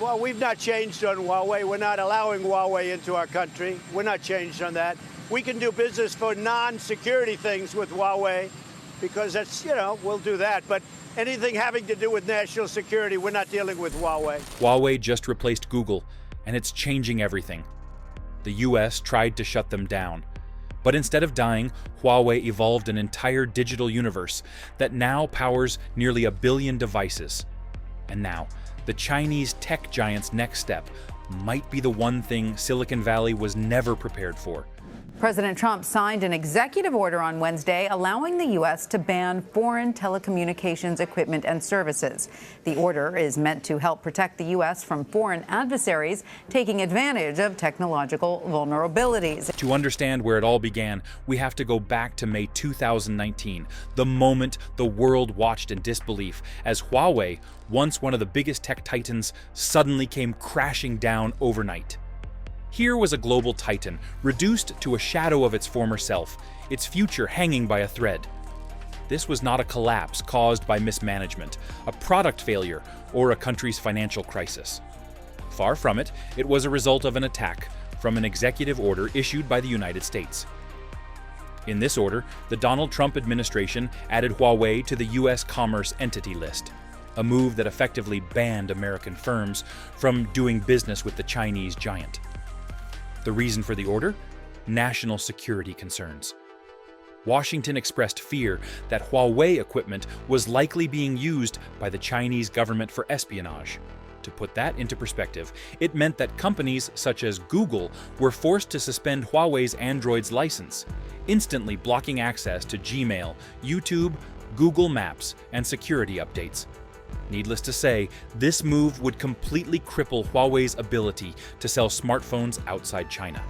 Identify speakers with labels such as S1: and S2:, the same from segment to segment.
S1: Well, we've not changed on Huawei. We're not allowing Huawei into our country. We're not changed on that. We can do business for non-security things with Huawei because that's, we'll do that. But anything having to do with national security, we're not dealing with Huawei.
S2: Huawei just replaced Google, and it's changing everything. The US tried to shut them down. But instead of dying, Huawei evolved an entire digital universe that now powers nearly 1 billion devices. And now, the Chinese tech giant's next step might be the one thing Silicon Valley was never prepared for.
S3: President Trump signed an executive order on Wednesday allowing the U.S. to ban foreign telecommunications equipment and services. The order is meant to help protect the U.S. from foreign adversaries taking advantage of technological vulnerabilities.
S2: To understand where it all began, we have to go back to May 2019, the moment the world watched in disbelief as Huawei, once one of the biggest tech titans, suddenly came crashing down overnight. Here was a global titan, reduced to a shadow of its former self, its future hanging by a thread. This was not a collapse caused by mismanagement, a product failure, or a country's financial crisis. Far from it, it was a result of an attack from an executive order issued by the United States. In this order, the Donald Trump administration added Huawei to the U.S. Commerce Entity List, a move that effectively banned American firms from doing business with the Chinese giant. The reason for the order? National security concerns. Washington expressed fear that Huawei equipment was likely being used by the Chinese government for espionage. To put that into perspective, it meant that companies such as Google were forced to suspend Huawei's Android's license, instantly blocking access to Gmail, YouTube, Google Maps, and security updates. Needless to say, this move would completely cripple Huawei's ability to sell smartphones outside China.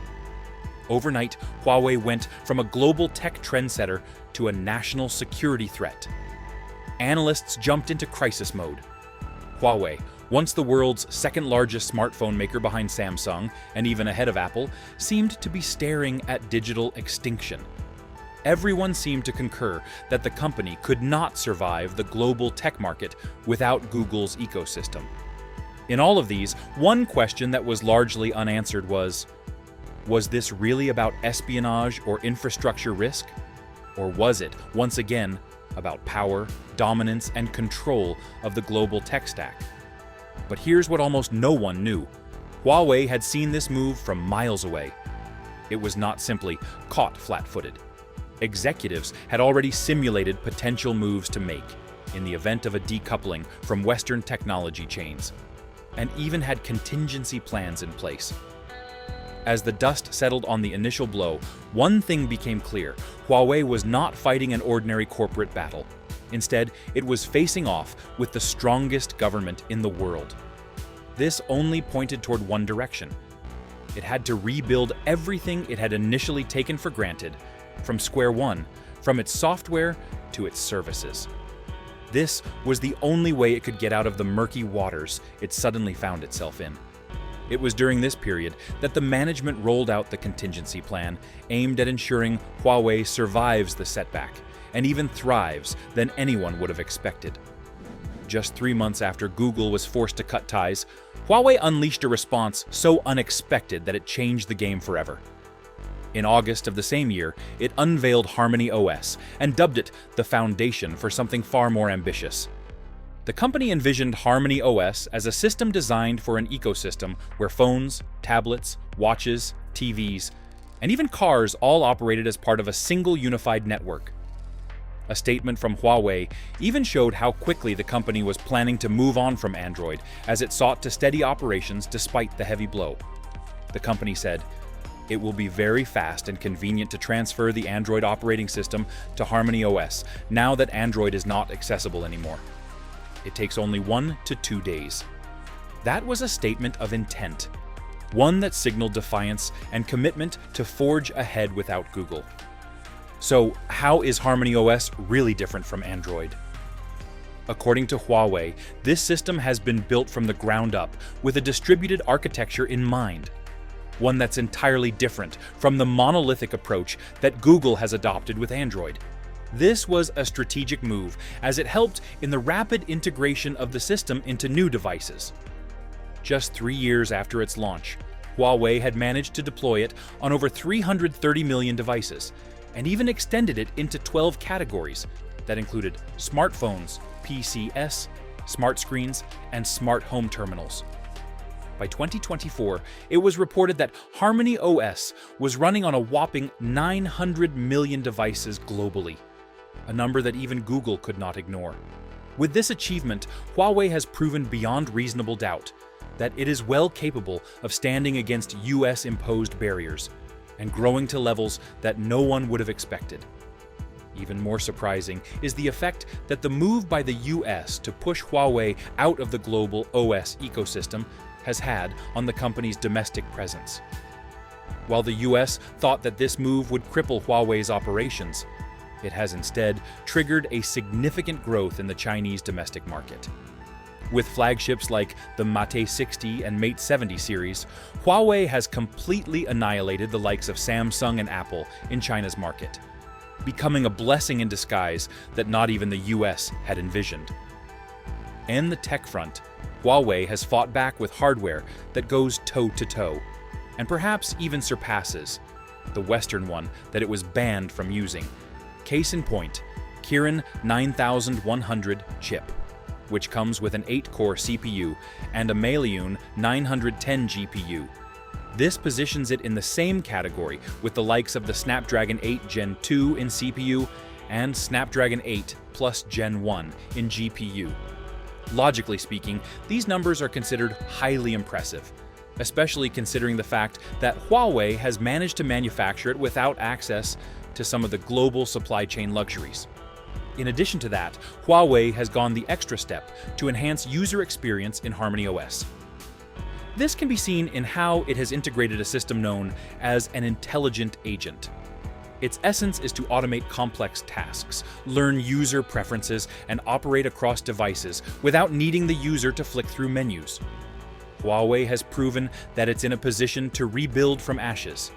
S2: Overnight, Huawei went from a global tech trendsetter to a national security threat. Analysts jumped into crisis mode. Huawei, once the world's second-largest smartphone maker behind Samsung and even ahead of Apple, seemed to be staring at digital extinction. Everyone seemed to concur that the company could not survive the global tech market without Google's ecosystem. In all of these, one question that was largely unanswered was this really about espionage or infrastructure risk? Or was it, once again, about power, dominance, and control of the global tech stack? But here's what almost no one knew. Huawei had seen this move from miles away. It was not simply caught flat-footed. Executives had already simulated potential moves to make in the event of a decoupling from Western technology chains, and even had contingency plans in place. As the dust settled on the initial blow, one thing became clear: Huawei was not fighting an ordinary corporate battle. Instead, it was facing off with the strongest government in the world. This only pointed toward one direction. It had to rebuild everything it had initially taken for granted, from square one, from its software to its services. This was the only way it could get out of the murky waters it suddenly found itself in. It was during this period that the management rolled out the contingency plan aimed at ensuring Huawei survives the setback and even thrives than anyone would have expected. Just 3 months after Google was forced to cut ties, Huawei unleashed a response so unexpected that it changed the game forever. In August of the same year, it unveiled Harmony OS and dubbed it the foundation for something far more ambitious. The company envisioned Harmony OS as a system designed for an ecosystem where phones, tablets, watches, TVs, and even cars all operated as part of a single unified network. A statement from Huawei even showed how quickly the company was planning to move on from Android as it sought to steady operations despite the heavy blow. The company said, "It will be very fast and convenient to transfer the Android operating system to Harmony OS now that Android is not accessible anymore. It takes only 1 to 2 days." That was a statement of intent, one that signaled defiance and commitment to forge ahead without Google. So, how is Harmony OS really different from Android? According to Huawei, this system has been built from the ground up with a distributed architecture in mind, one that's entirely different from the monolithic approach that Google has adopted with Android. This was a strategic move, as it helped in the rapid integration of the system into new devices. Just 3 years after its launch, Huawei had managed to deploy it on over 330 million devices, and even extended it into 12 categories that included smartphones, PCs, smart screens, and smart home terminals. By 2024, it was reported that Harmony OS was running on a whopping 900 million devices globally, a number that even Google could not ignore. With this achievement, Huawei has proven beyond reasonable doubt that it is well capable of standing against US-imposed barriers and growing to levels that no one would have expected. Even more surprising is the effect that the move by the US to push Huawei out of the global OS ecosystem has had on the company's domestic presence. While the US thought that this move would cripple Huawei's operations, it has instead triggered a significant growth in the Chinese domestic market. With flagships like the Mate 60 and Mate 70 series, Huawei has completely annihilated the likes of Samsung and Apple in China's market, becoming a blessing in disguise that not even the US had envisioned. On the tech front, Huawei has fought back with hardware that goes toe-to-toe, and perhaps even surpasses the Western one that it was banned from using. Case in point, Kirin 9100 chip, which comes with an 8-core CPU and a Maliun 910 GPU. This positions it in the same category with the likes of the Snapdragon 8 Gen 2 in CPU and Snapdragon 8 Plus Gen 1 in GPU. Logically speaking, these numbers are considered highly impressive, especially considering the fact that Huawei has managed to manufacture it without access to some of the global supply chain luxuries. In addition to that, Huawei has gone the extra step to enhance user experience in Harmony OS. This can be seen in how it has integrated a system known as an intelligent agent. Its essence is to automate complex tasks, learn user preferences, and operate across devices without needing the user to flick through menus. Huawei has proven that it's in a position to rebuild from ashes.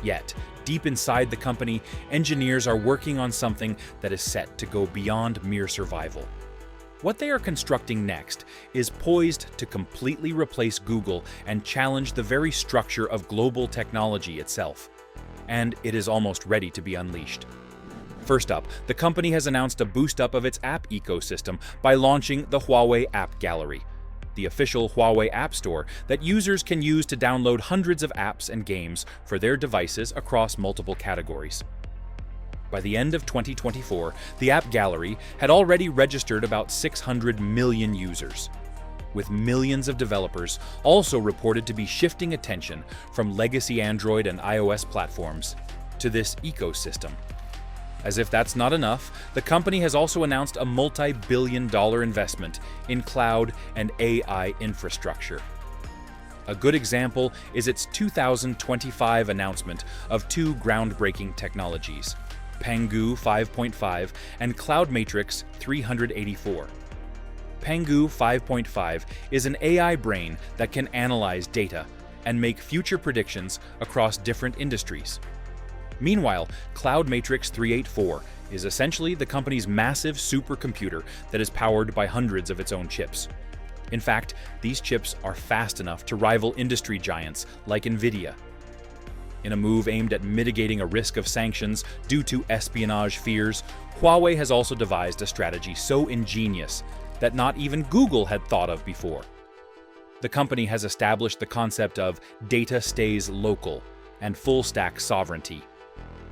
S2: Yet, deep inside the company, engineers are working on something that is set to go beyond mere survival. What they are constructing next is poised to completely replace Google and challenge the very structure of global technology itself. And it is almost ready to be unleashed. First up, the company has announced a boost up of its app ecosystem by launching the Huawei App Gallery, the official Huawei App Store that users can use to download hundreds of apps and games for their devices across multiple categories. By the end of 2024, the App Gallery had already registered about 600 million users, with millions of developers also reported to be shifting attention from legacy Android and iOS platforms to this ecosystem. As if that's not enough, the company has also announced a multi-billion-dollar investment in cloud and AI infrastructure. A good example is its 2025 announcement of two groundbreaking technologies, Pangu 5.5 and Cloud Matrix 384. Pangu 5.5 is an AI brain that can analyze data and make future predictions across different industries. Meanwhile, Cloud Matrix 384 is essentially the company's massive supercomputer that is powered by hundreds of its own chips. In fact, these chips are fast enough to rival industry giants like NVIDIA. In a move aimed at mitigating a risk of sanctions due to espionage fears, Huawei has also devised a strategy so ingenious that not even Google had thought of before. The company has established the concept of data stays local and full-stack sovereignty.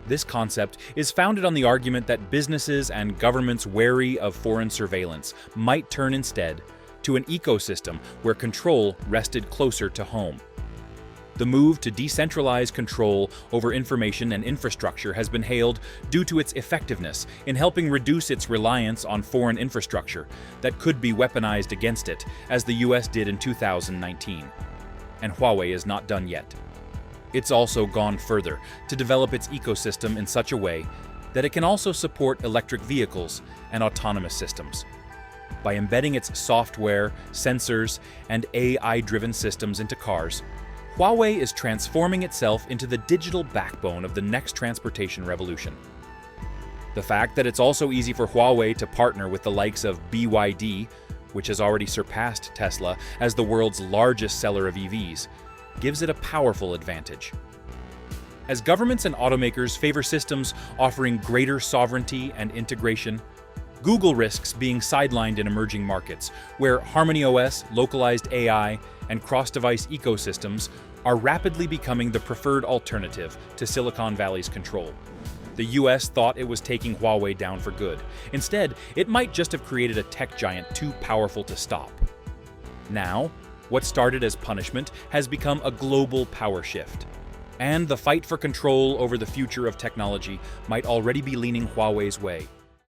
S2: This concept is founded on the argument that businesses and governments wary of foreign surveillance might turn instead to an ecosystem where control rested closer to home. The move to decentralize control over information and infrastructure has been hailed due to its effectiveness in helping reduce its reliance on foreign infrastructure that could be weaponized against it, as the US did in 2019. And Huawei is not done yet. It's also gone further to develop its ecosystem in such a way that it can also support electric vehicles and autonomous systems. By embedding its software, sensors, and AI-driven systems into cars, Huawei is transforming itself into the digital backbone of the next transportation revolution. The fact that it's also easy for Huawei to partner with the likes of BYD, which has already surpassed Tesla as the world's largest seller of EVs, gives it a powerful advantage. As governments and automakers favor systems offering greater sovereignty and integration, Google risks being sidelined in emerging markets, where HarmonyOS, localized AI, and cross-device ecosystems are rapidly becoming the preferred alternative to Silicon Valley's control. The US thought it was taking Huawei down for good. Instead, it might just have created a tech giant too powerful to stop. Now, what started as punishment has become a global power shift. And the fight for control over the future of technology might already be leaning Huawei's way.